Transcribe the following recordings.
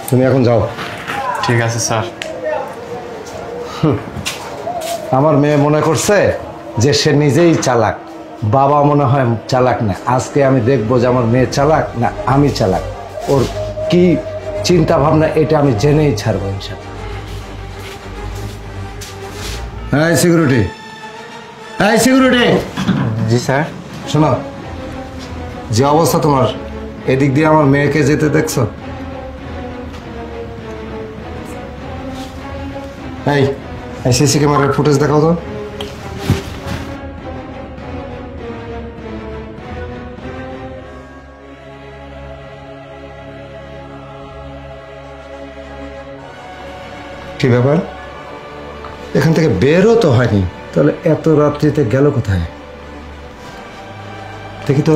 তুমি এখন যাও। ঠিক আছে স্যার। আমার মেয়ে মনে করছে যে সে নিজেই চালাক, বাবা মনে হয় চালাক না। আজকে আমি দেখবো যে আমার মেয়ে চালাক না আমি চালাক, ওর কি চিন্তা ভাবনা এটা আমি জেনেই ছাড়বো ইনশাআল্লাহ। হ্যাঁ সিকিউরিটি, হ্যাঁ সিকিউরিটি। জি স্যার। শোনো, যে অবস্থা তোমার, এদিক দিয়ে আমার মেয়েকে যেতে দেখছো? এই সিসি ক্যামেরার ফুটেজ দেখাও তো। কি ব্যাপার, এখান থেকে বেরও তো হয়নি, তাহলে এত রাত্রিতে গেল কোথায়? দেখি তো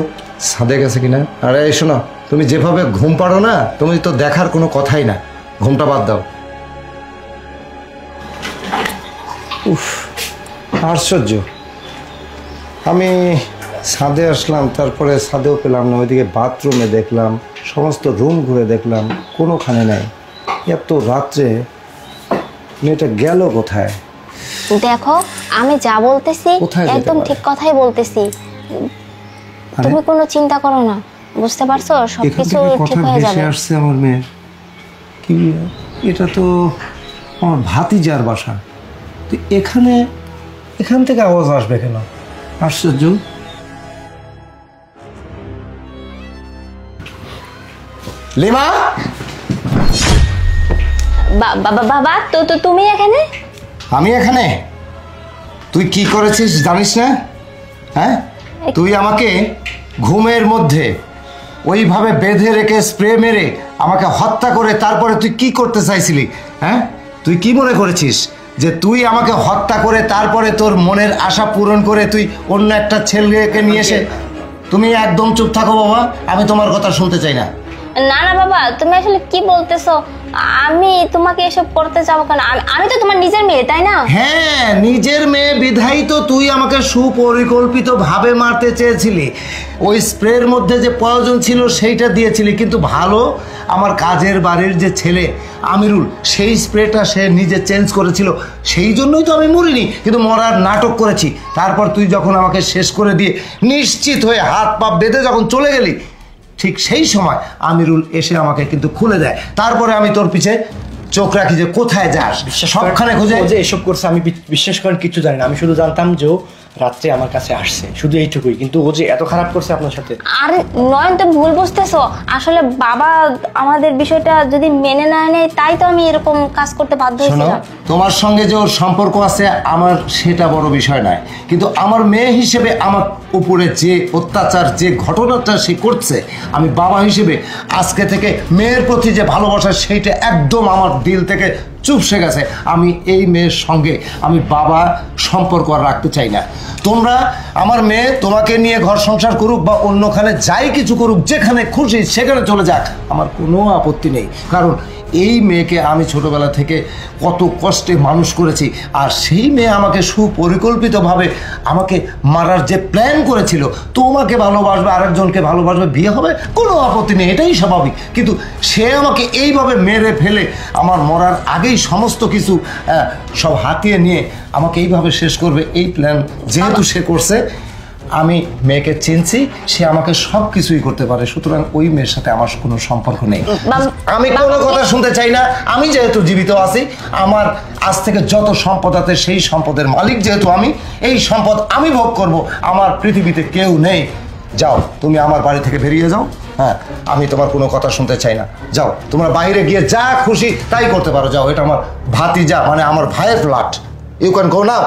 ছাদে গেছে কিনা। আরে শোনো, তুমি যেভাবে ঘুম পাড়ো না, তুমি তো দেখার কোনো কথাই না, ঘুমটা বাদ দাও। উফ, আশ্চর্য। আমি ছাদে আসলাম, তারপরে ছাদেও পেলাম না, ওইদিকে বাথরুমে দেখলাম, সমস্ত রুম ঘুরে দেখলাম, কোনোখানে নাই। এত রাত্রে মেয়েটা গেল কোথায়? দেখো আমি যা বলতেছি একদম ঠিক কথাই বলতেছি, তুমি কোনো চিন্তা করো না, বুঝতে পারছো? সবকিছু ঠিক হয়ে যাবে। আসছে আমার মেয়ের, কি এটা তো আমার ভাতিজার বাসা, তো এখান থেকে আওয়াজ আসবে কেন? আশ্চর্য। লিমা, বাবা তো তুমি এখানে? আমি এখানে? তুই কি করেছিস জানিস না? হ্যাঁ, তুই আমাকে ঘুমের মধ্যে ওইভাবে বেঁধে রেখে স্প্রে মেরে আমাকে হত্যা করে তারপরে তুই কি করতে চাইছিলি? হ্যাঁ, তুই কি মনে করেছিস যে তুই আমাকে হত্যা করে তারপরে তোর মনের আশা পূরণ করে তুই অন্য একটা ছেলেকে নিয়ে এসে? তুমি একদম চুপ থাকো বাবা, আমি তোমার কথা শুনতে চাই না। না না বাবা, তুমি আসলে কি বলতেছো? আমি তোমাকে এসব করতে যাবো কেন? আমি তো তোমার নিজের মেয়ে, তাই না? হ্যাঁ, নিজের মেয়ে বিধাই তো তুই আমাকে সুপরিকল্পিত ভাবে মারতে চেয়েছিলি। ওই স্প্রের মধ্যে যে প্রয়োজন ছিল সেইটা দিয়েছিলি, কিন্তু ভালো আমার কাজের বাড়ির যে ছেলে আমিরুল, সেই স্প্রেটা সে নিজে চেঞ্জ করেছিল, সেই জন্যই তো আমি মরিনি, কিন্তু মরার নাটক করেছি। তারপর তুই যখন আমাকে শেষ করে দিয়ে নিশ্চিত হয়ে হাত পা বেঁধে যখন চলে গেলি, ঠিক সেই সময় আমিরুল এসে আমাকে কিন্তু খুলে দেয়। তারপরে আমি তোর পিছে চোখ রাখি যে কোথায় যাস, সবখানে খুঁজে। যে এসব করছে আমি বিশ্বাস করেন কিছু জানি না, আমি শুধু জানতাম যে ও রাত্রে আমার কাছে আসছে, শুধু এইটুকুই। কিন্তু ও যে এত খারাপ করছে আপনার সাথে। আরে নয়ন, তুমি ভুল বুঝতেছো। আসলে বাবা আমাদের বিষয়টা যদি মেনে না নেয়, তাই তো আমি এরকম কাজ করতে বাধ্য হয়েছিলাম। তোমার সঙ্গে যে ওর সম্পর্ক আছে আমার সেটা বড় বিষয় নয়, কিন্তু আমার মেয়ে হিসেবে আমার উপরে যে অত্যাচার, যে ঘটনাটা সে করছে, আমি বাবা হিসেবে আজকে থেকে মেয়ের প্রতি যে ভালোবাসা সেইটা একদম আমার দিল থেকে চুপসে গেছে। আমি এই মেয়ের সঙ্গে আমি বাবা সম্পর্ক আর রাখতে চাই না। তোমরা, আমার মেয়ে তোমাকে নিয়ে ঘর সংসার করুক বা অন্যখানে যাই কিছু করুক, যেখানে খুশি সেখানে চলে যাক, আমার কোনো আপত্তি নেই। কারণ এই মেয়েকে আমি ছোটবেলা থেকে কত কষ্টে মানুষ করেছি, আর সেই মেয়ে আমাকে সুপরিকল্পিতভাবে আমাকে মারার যে প্ল্যান করেছিল, তোমাকে ভালোবাসবে, আরেকজনকে ভালোবাসবে, বিয়ে হবে, কোনো আপত্তি নেই, এটাই স্বাভাবিক। কিন্তু সে আমাকে এইভাবে মেরে ফেলে আমার মরার আগেই সমস্ত কিছু সব হাতিয়ে নিয়ে আমাকে এইভাবে শেষ করবে, এই প্ল্যান যেহেতু সে করছে, আমি মেয়েকে চিনছি, সে আমাকে সব কিছুই করতে পারে, সুতরাং ওই মেয়ের সাথে আমার কোনো সম্পর্ক নেই। আমি কোনো কথা শুনতে চাই না। আমি যেহেতু জীবিত আছি, আমার আজ থেকে যত সম্পদ আছে সেই সম্পদের মালিক যেহেতু আমি, এই সম্পদ আমি ভোগ করব, আমার পৃথিবীতে কেউ নেই। যাও, তুমি আমার বাড়ি থেকে বেরিয়ে যাও। হ্যাঁ, আমি তোমার কোনো কথা শুনতে চাই না। যাও, তোমরা বাইরে গিয়ে যা খুশি তাই করতে পারো, যাও। এটা আমার ভাতিজা, মানে আমার ভাইয়ের flat. You can go now.